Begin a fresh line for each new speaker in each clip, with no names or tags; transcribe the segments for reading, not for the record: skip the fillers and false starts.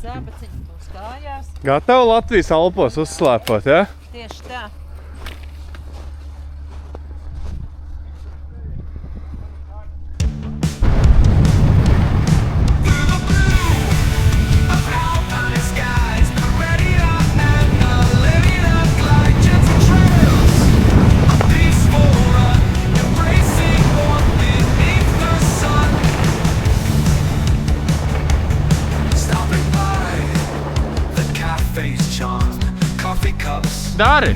Zābaciņi būs kājās.
Gatavu Latvijas Alpos uzslēpot, ja?
Tieši tā.
Dari!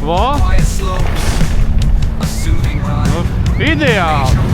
Vo? Ideāli!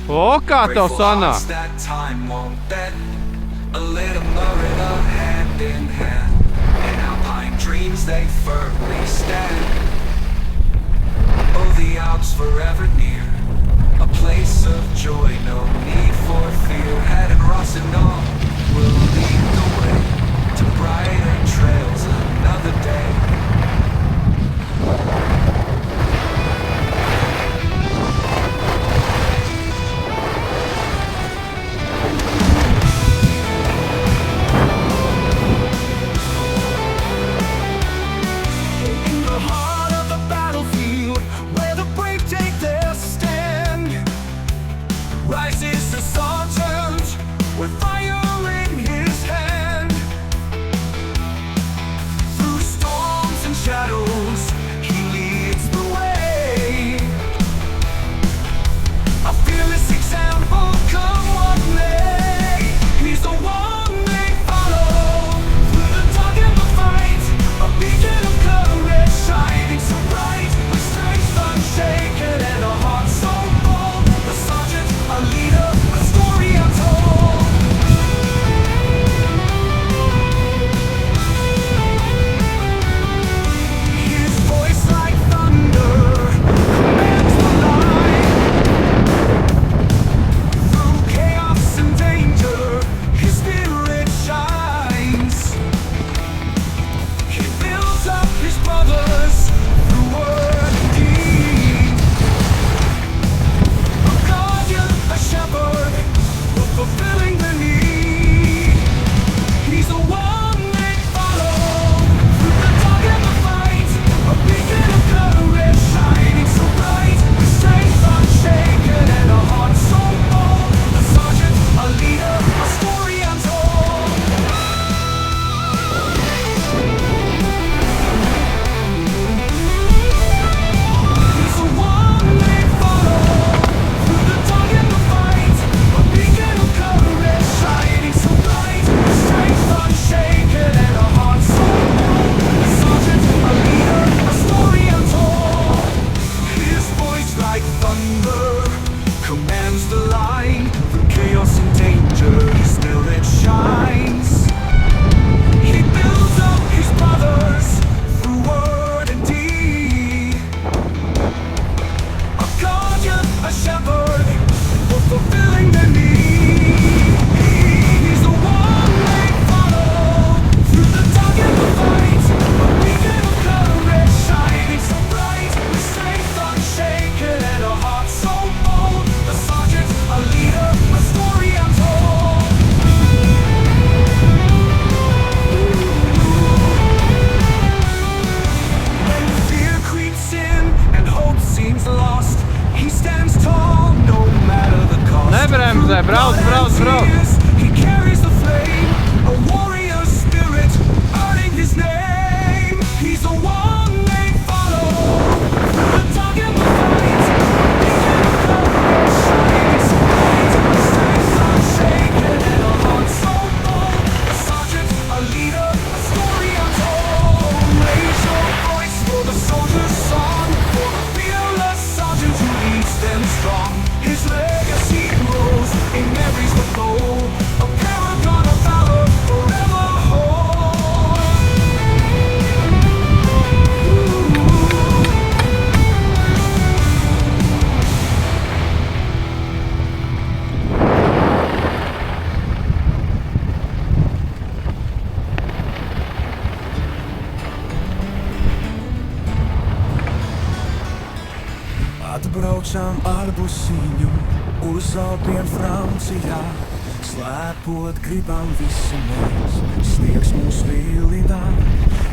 O, kā tev sanāk? bremzē, brauc, brauc, brauc!
He carries the flame, a warrior spirit, earning his name. He's the one they follow, the dog in the fight, beacon of love, shining his light, strength unshaken and a heart so bold. A sergeant, a leader, a story untold. Raise your voice for the soldier's song, for the fearless sergeant who leads them strong. His legacy grows in memories that flow, a paragon of valor forever whole. Atbraucām ar busiņu uz Alpiem Francijā. Slēpot gribam visi mēs, sniegs mūs vilina.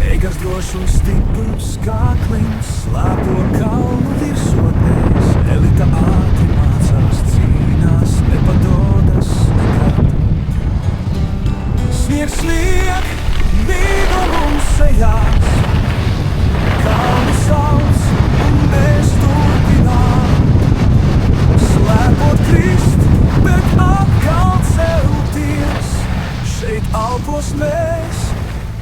Eigars drošs un stiprs kā klints, slēpo kalnu virsotnēs. Elita ātri mācās, cīnās, nepadodas nekad. Sniegs snieg, mīgo mums sejās, kalni sauc un mēs turpinām. Slēpot krist, bet atkal celties. Šeit Alpos mēs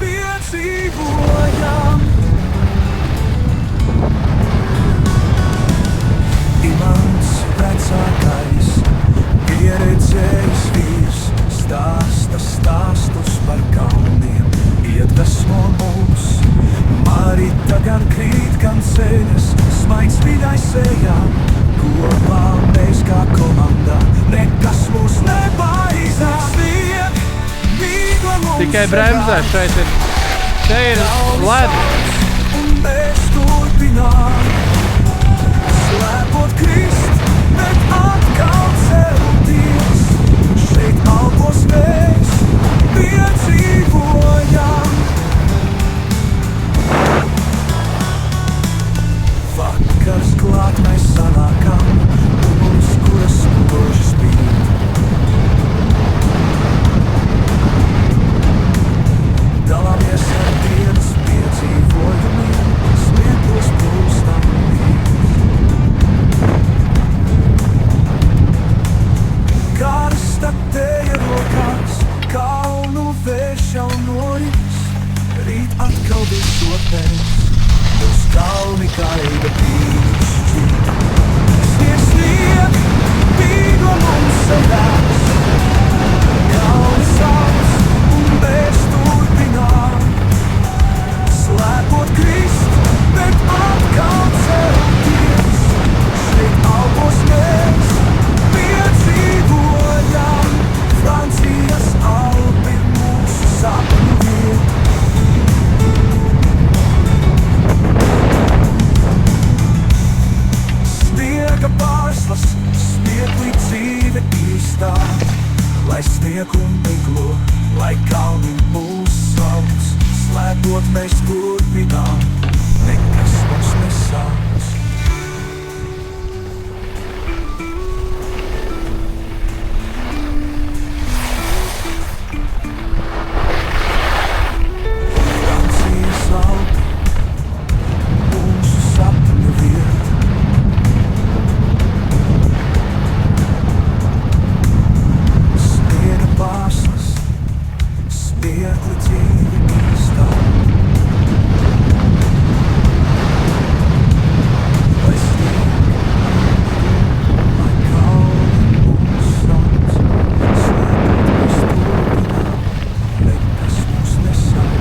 piedzīvojam. Imants vecākais, pieredzējis vīrs, stāsta stāstus par kalniem, iedvesmo mūs. Marita gan krīt, gan ceļas, smaids vidai sejā. Kopā mēs kā komanda, nekas mūs nebaidās.
Tikai bremzē šeit ir. Te ir ledus.
Un mēs turpinām. Slēpot krist, bet atkal celties. Šeit Alpos mēs piedzīvojam. Vakars klāt mēs sanākam, uguns, kuras spoži spīd. Dalāmies ar dienas piedzīvojumiem, smieklos plūstam līdz. Karsta teja rokās, kalnu vērš jau noris, rīt atkal virsotnēs. Uz kalni kaida pīļus šķīt. Sniegs snieg, mīgo mums sejās. Kalni sauc un mēs turpinām. Slēpot krist, bet atkal celties. Šeit Alpos mēs piedzīvojam. Francijas Alpi mūsu sapņu vieta. Sniega pārslas, smieklī dzīve īstā. Lai snieg un miglo, lai kalni mūs sauc. Slēpot mēs turpinām, nekas mums nesauc. Francijas Alpi, mūsu sapņu vieta. Pārslas, smiekli dzīvi īstā. Lai snieg, lai kalni mūs sauc. Slēpot mēs turpinām, nekas mūs nesauc.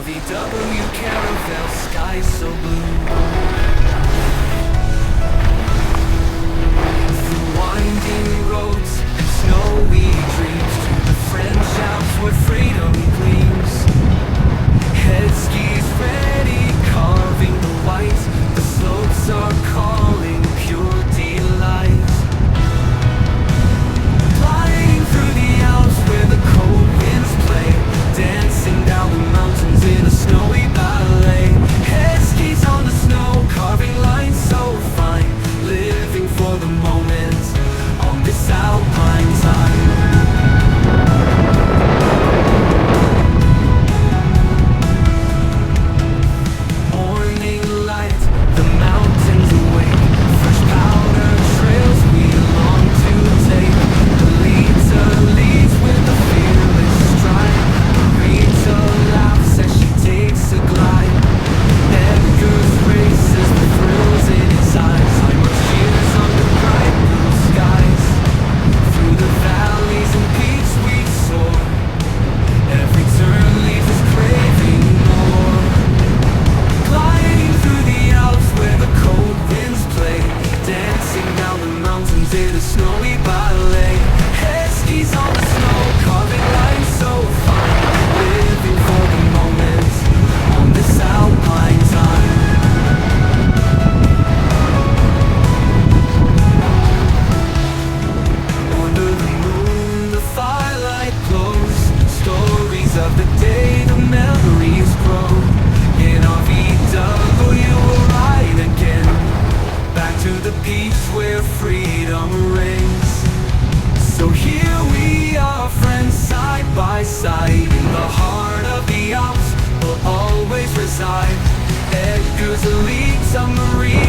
VW caravel, sky so blue. for the moment on this alpine time. Morning light, the mountains awake, fresh powder trails we long to take. The leader leads with a fearless stride. Marita laughs as she takes a glide. Edgar's races the thrills in his eyes. I must years under bright blue skies. Through the valleys and peaks we soar. Every turn leaves us craving more. Gliding through the Alps where the cold winds play. Dancing down the mountains in a snowy ballet. Head skis on the snow, carving lines so fine. Living for the moment on this alpine time. Under the moon, the firelight glows. Stories of the day, the memories grow. In our VW will ride again, back to the beach where freedom reigns. So here we are, friends, side by side. In the heart of the Alps will always reside. Edgar's elite submarine